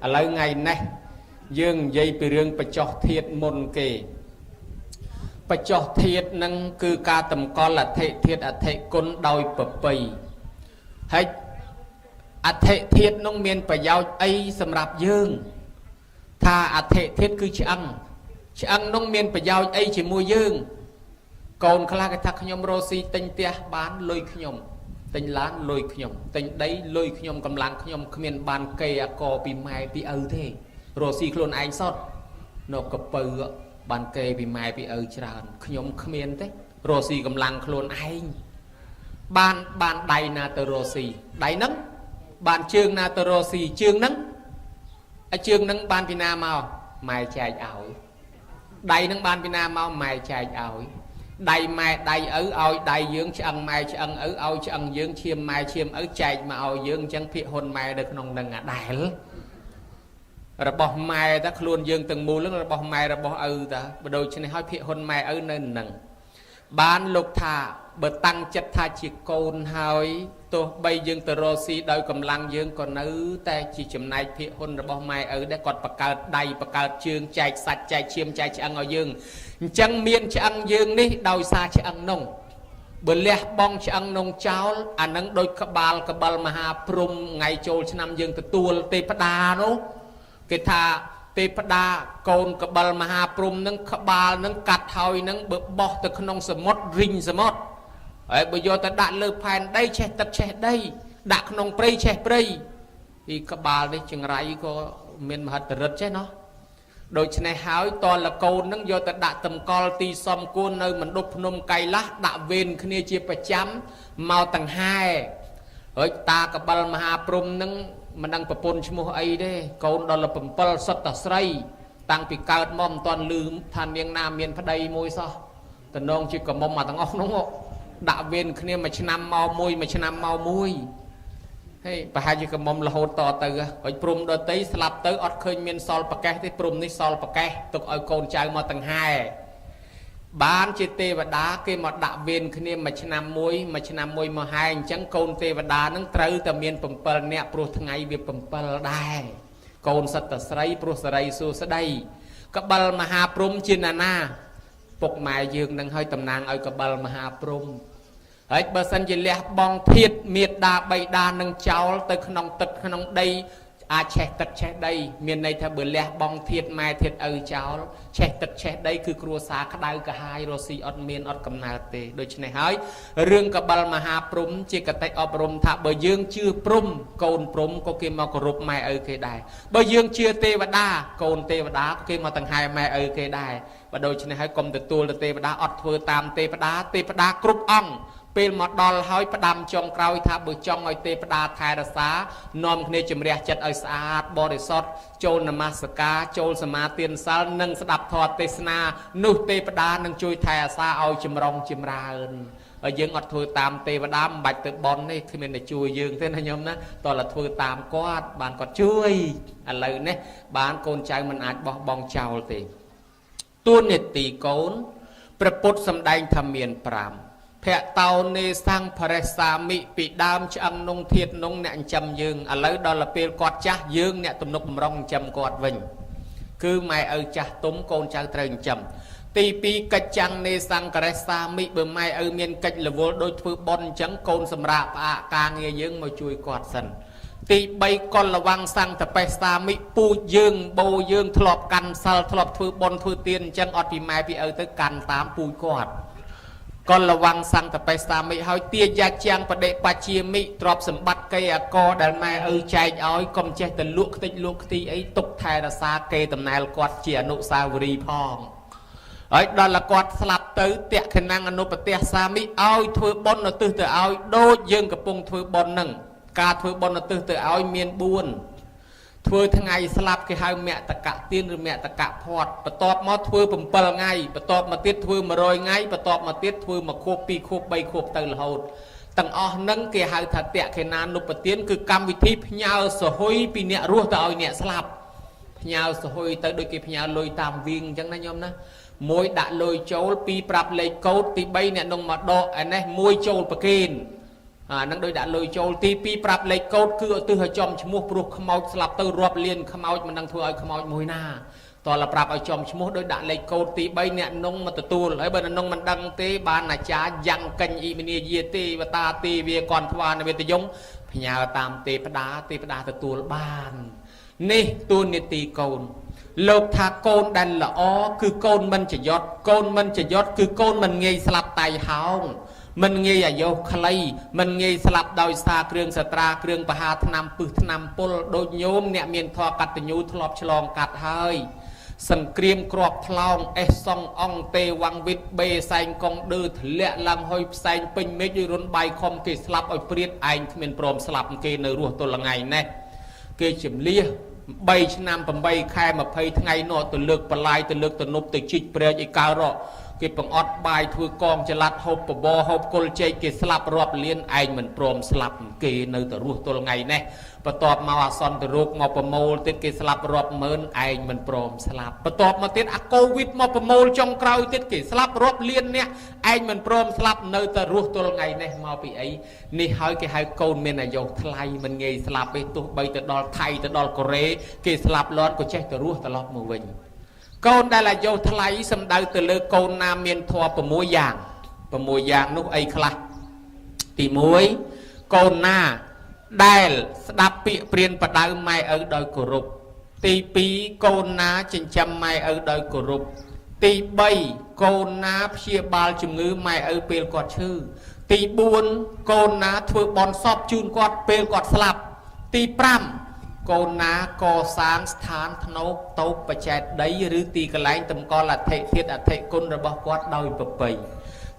lấy ngày này dương dây bị rương bà cho thiệt môn kề bà cho thiệt nâng cư ca tầm con là thệ thiệt à thệ côn đôi bà bầy hay à thệ thiệt nông miền bà giao ấy xâm rạp dương tha à thệ thiệt cư chị ăn nông miền bà giao ấy chỉ mua dương còn khá là cái thắc nhóm rô si tinh tia bán lôi nhóm tinh lán lôi nhóm tinh đấy lôi nhóm cầm lăng nhóm miền bàn cây à cò bị mai bị ơ thế rô si khôn anh sót nó cập bờ bàn cây bị mai bị ơ tràn nhóm miền thế rô si cầm lăng khôn anh bàn đầy na tờ rô si đầy nắng bàn chương na tờ rô si chương nắng chương nắng bàn Việt Nam màu mai chạy ảo đầy nắng bàn Việt Nam màu mai chạy ảo đầy mai đầy ở oi đầy dương chân mai chân ở oi chân dương chiêm mai chiêm ở chạy mà oi dương chân phi hồn mai được nông đằng à đại lắm rồi bỏ mai ta luôn dương từng mù lúc rồi bỏ mai rồi bỏ ta bắt đầu cho nên hỏi phi hồn mai ở nơi nằng bán lục thả bờ tăng chất tha chỉ côn hỏi tôi bây dương từ rosi đôi cầm lăng dương còn nữ ta chỉ chấm này phi hồn rồi bỏ mai ở đây còn bạc cào đầy bạc cào chương chạy sạch chạy chiêm chạy chân oi dương chân miên chân dương ní đôi xa chân nông bữa lẹ bong chân nông cháu anh nâng đôi cà bal maha prum ngày trôi năm dương từ tua tê pada nó cái thà tê pada côn cà bal maha prum nâng cà nâng cắt hồi nâng bữa bỏ từ nông sầm mót rinh sầm mót ấy bây giờ ta đã lơ pan đây che tật che đây đặt nông prey che prey thì cà đấy chừng rải có miền mà hạt rớt che nó đôi chân này hỏi toàn là câu nâng do ta đã tầm con ti xóm côn nơi mình đục nôm cây lát đã ven kia chia phải chấm màu tầng 2 ở ta cả bal maha prum nâng mình đang tập pôn chmu ấy đấy câu đó là bầm pal sắt ta sray tăng bị cao mom toàn lư than miền nam miền phát đây môi sao tận nông chỉ có mom mà thằng ốc đúng không đã ven kia mà năm màu môi hey bà hai chỉ cầm mông là hốt to từ ở prum đôi tí slap tới ọt khơi miền sol bạc cái prum ní sol bạc cái tục ở cồn trai mà tầng 2 bán chỉ tê và đá cái mà đạo viên khi mà năm môi mà hai chẳng cồn tê và đá nâng trâu tầm miền bầm pờ nè pro thằng ngày việc bầm pờ đai cồn sắt tờ sấy pro sấy su sấy đây các bal mà ha prum trên na phục mài dương đang hơi tầm nàng ở các bal mà ha prum ấy bờ sân chỉ lẹ bong thiệt miệt đa bay đa nâng cháu tới khăn đây à che tật che đây miền này theo bờ lẹ bong thiệt mai thiệt cháu che tật che đây cứ cua xá cả đau cả hai rồi si ọt miền ọt cầm nào tê đôi chân này hỏi riêng cả bal mà ha prum chỉ cả tay ọp prum thà bờ dương chưa prum cồn prum có kia mà có rụp mai ở cái đài bờ dương chưa tê và đa cồn tê và đá có kia mà tầng 2 mai ở cái đài và đôi chân này hỏi cầm từ tua là tê và đá ọt vừa tam tê và đá cướp ongពេលមកដល់ហើយផ្ដាំចុងក្រោយថាបើចង់ឲ្យទេវតាថែរក្សានាំគ្នាជំរះចិត្តឲ្យស្អាតបរិសុទ្ធចូលនមស្ការចូលសមាទានសិលនិងស្ដាប់ធម៌ទេសនានោះទេវតានឹងជួយថែរក្សាឲ្យចម្រុងចម្រើនហើយយើងអត់ធ្វើតាមទេវតាមិនបាច់ទៅបន់ទេគ្មានតែជួយយើងទេណាញោមណាតោះតែធ្វើតាមគាត់បានគាត់ជួយឥឡូវនេះបានកូនចៅមិនអាចបោះបង់ចោលទេទួនាទីកូនព្រះពុទ្ធសម្ដែងថាមាន5ភៈតោនេសាំងបរិសាមិពីដើមឆ្អឹងនងធាតនងអ្នកចិញ្ចឹមយើងឥឡូវដល់ពេលគាត់ចាស់យើងអ្នកទំនុកបំរុងចិញ្ចឹមគាត់វិញគឺម៉ែឪចាស់ទុំកូនចៅត្រូវចិញ្ចឹមទី2កិច្ចចាំងនេសាំងបរិសាមិបើម៉ែឪមានកិច្ចរវល់ដូចធ្វើបុណ្យអញ្ចឹងកូនសម្រាប់ផ្អាកការងារយើងមកជួយគាត់សិនទី3កលវង្សសង្ឃតបេសាមិពូជយើងបោយើងធ្លាប់កាន់សិលធ្លាប់ធ្វើបុណ្យធ្វើទានអញ្ចឹងអត់ពីម៉ែពីឪទៅកាន់តាមពូជគាត់កលវង្សសង្ឃតបេសាមិហើយទាយាជាងបដិបជាមិទ្រព្យសម្បត្តិកេអកដែលម៉ែឪចែកឲ្យកុំចេះតែលក់ខ្ទេចលក់ខ្ទីអីទុកថែរក្សាកេតំណែលគាត់ជាអនុស្សាវរីយ៍ផងហើយដល់គាត់ស្លាប់ទៅតេខណាំងអនុបទេសសាមិឲ្យធ្វើបុណ្យឧទ្ទិសទៅឲ្យដូចយើងកំពុងធ្វើបុណ្យនឹងការធ្វើបុណ្យឧទ្ទិសទៅឲ្យមាន4ធ្វើថ្ងៃស្លាប់គេហៅមតកៈទានឬមតកៈផាត់បន្ទាប់មកធ្វើ7ថ្ងៃបន្ទាប់មកទៀតធ្វើ100ថ្ងៃបន្ទាប់មកទៀតធ្វើ1ខួប2ខួប3ខួបទៅរហូតទាំងអស់នឹងគេហៅថាតេខេណានុបទានគឺកម្មវិធីផ្ញើសហុយពីអ្នករស់ទៅឲ្យអ្នកស្លាប់ផ្ញើសហុយទៅដូចគេផ្ញើលុយតាមវិញអញ្ចឹងណាញោមណា1ដាក់លុយចូល2ប្រាប់លេខកូដទី3អ្នកនឹងមកដកឯនេះ1ចូលប្រគេន នឹងដោយដាក់លុយចូលទី2ប្រាប់លេខកូដគឺឧទ្ទិសឲ្យចំឈ្មោះព្រោះខ្មោចស្លាប់ទៅរាប់លានខ្មោចមិនដឹងធ្វើឲ្យខ្មោចមួយណាតើប្រាប់ឲ្យចំឈ្មោះដោយដាក់លេខកូដទី3អ្នកនងមកទទួលហើយបើអ្នកនងមិនដឹងទេបានអាចារ្យយ៉ាងកញ្ញអ៊ីមនីយាទេវតាទេវាគន់ថ្វានវេទយងផ្ញើតាមទេវតាទទួលបាននេះទូនីតិកូនលោកថាកូនដែលល្អគឺកូនមិនចយត់កូនមិនចយត់គឺកូនមិនងាយស្លាប់តៃហោងមិនងាយអាយុខ្លីមិនងាយស្លាប់ដោយសារគ្រឿងសត្រាគ្រឿងបហាថ្នាំពឹសថ្នាំពុលដូចញោមអ្នកមានធម៌កតញ្ញូធ្លាប់ឆ្លងកាត់ហើយសង្គ្រាមគ្រាប់ថ្លោងអេសសុងអង្គទេវងវិតបេសែងកងឌឺធ្លាក់ឡើងហុយផ្សែងពេញមេឃយរុនបាយខំគេស្លាប់ឲ្យព្រាតឯងគ្មានព្រមស្លាប់គេនៅរស់ទល់ថ្ងៃនេះគេជំលះ3ឆ្នាំ8ខែ20ថ្ងៃនោះទៅលើកបលាយទៅលើកទៅនប់ទៅជីកព្រែកឯកើរកគេបង្អត់បាយធ្វើកងចល័តហូបបបរហូបគុលជែកគេស្លាប់រាប់លានឯងមិនព្រមស្លាប់គេនៅតែរស់ទល់ថ្ងៃនេះបន្ទាប់មកអសន្នរោគមកប្រមូលទៀតគេស្លាប់រាប់ម៉ឺនឯងមិនព្រមស្លាប់បន្ទាប់មកទៀតអាកូវីដមកប្រមូលចុងក្រោយទៀតគេស្លាប់រាប់លានអ្នកឯងមិនព្រមស្លាប់នៅតែរស់ទល់ថ្ងៃនេះមកពីអីនេះហើយគេហៅកូនមានអាយុថ្លៃមិនងាយស្លាប់ទេទោះបីទៅដល់ថៃទៅដល់កូរ៉េគេស្លាប់លាត់ក៏ចេះតែរស់ត្រឡប់មកវិញកូនដែលអាយុថ្លៃសំដៅទៅលើកូនណាមានធម៌6យ៉ាងនោះអីខ្លះទី1កូនណាដែលស្ដាប់ពាក្យព្រានបដៅម៉ែឪដោយគោរពទី2កូនណាចិញ្ចឹមម៉ែឪដោយគោរពទី3កូនណាព្យាបាលជំងឺម៉ែឪពេលគាត់ឈឺទី4កូនណាធ្វើបន់សពជូនគាត់ពេលគាត់ស្លាប់ទី5កូនណាកសាងស្ថានធ្នោកតូបបច្ចេកដីឬទីកន្លែងតម្កល់អធិធាតុអធិគុណរបស់គាត់ដោយប្រពៃ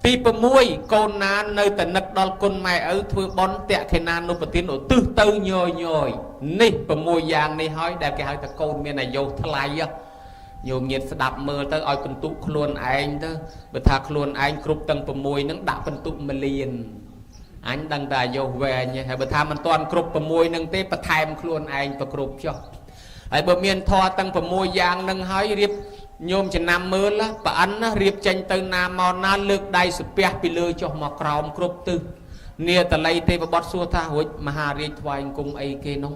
ទី6កូនណានៅតែនឹកដល់គុណម៉ែឪធ្វើបន់តេខេណានុបទានឧទ្ទិសទៅញយនេះ6យ៉ាងនេះហើយដែលគេហៅថាកូនមានអាយុថ្លៃញោមញាតស្ដាប់មើលទៅឲ្យបន្ទុកខ្លួនឯងទៅបើថាខ្លួនឯងគ្រប់ទាំង6ហ្នឹងដាក់បន្ទុក1លានអញដឹងតែអាយុវែងហើយបើថាមិនទាន់គ្រប់6ហ្នឹងទេបន្ថែមខ្លួនឯងប្រគ្រប់ចុះហើយបើមានធម៌ទាំង6យ៉ាងហ្នឹងហើយរៀបញោមចំណាំមើលប្រអិនណារៀបចេញទៅណាមកណាលើកដៃសំពះពីលើចុះមកក្រោមគ្រប់ទិសនាតល័យទេវបុត្រសួរថារួចមហារាជថ្វាយអង្គមអីគេនោះ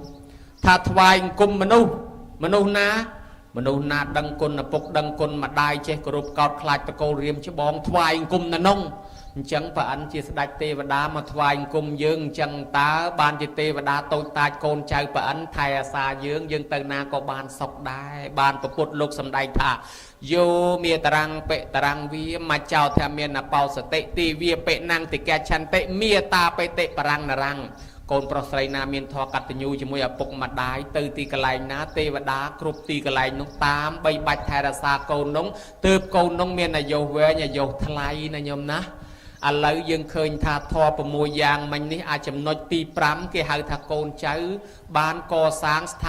ថាថ្វាយអង្គមមនុស្សណាដឹងគុណឪពុកដឹងគុណម្ដាយចេះគោរពកោតខ្លាចតកូលរៀមច្បងថ្វាយអង្គមណានោះអញ្ចឹងប្រអិនជាស្ដេចទេវតាមកថ្វាយអង្គមយើងអញ្ចឹងតើបានជាទេវតាតូចតាចកូនចៅប្រអិនថែអាសាយើងទៅណាក៏បានសុខដែរបានប្រពុតលោកសម្ដែងថាយោមេតរាំងបិតរាំងវាមកចោធមានបោសតិទីវាបិណាំងតិកឆន្តិមេតាបិតិបរាំងនរាំងកូនប្រុសស្រីណាមានធម៌កតញ្ញូជាមួយឪពុកម្ដាយទៅទីកន្លែងណាទេវតាគ្រប់ទីកន្លែងនោះតាមបីបាច់ថែរក្សាកូននោះទើបកូននោះមានអាយុវែងអាយុថ្លៃណាញោមណាឥឡូវយើងឃើញថាធម៌6យ៉ាងមិញនេះអាចចំណុចទី5គេហៅថាកូនចៅបានកសាងស្ថា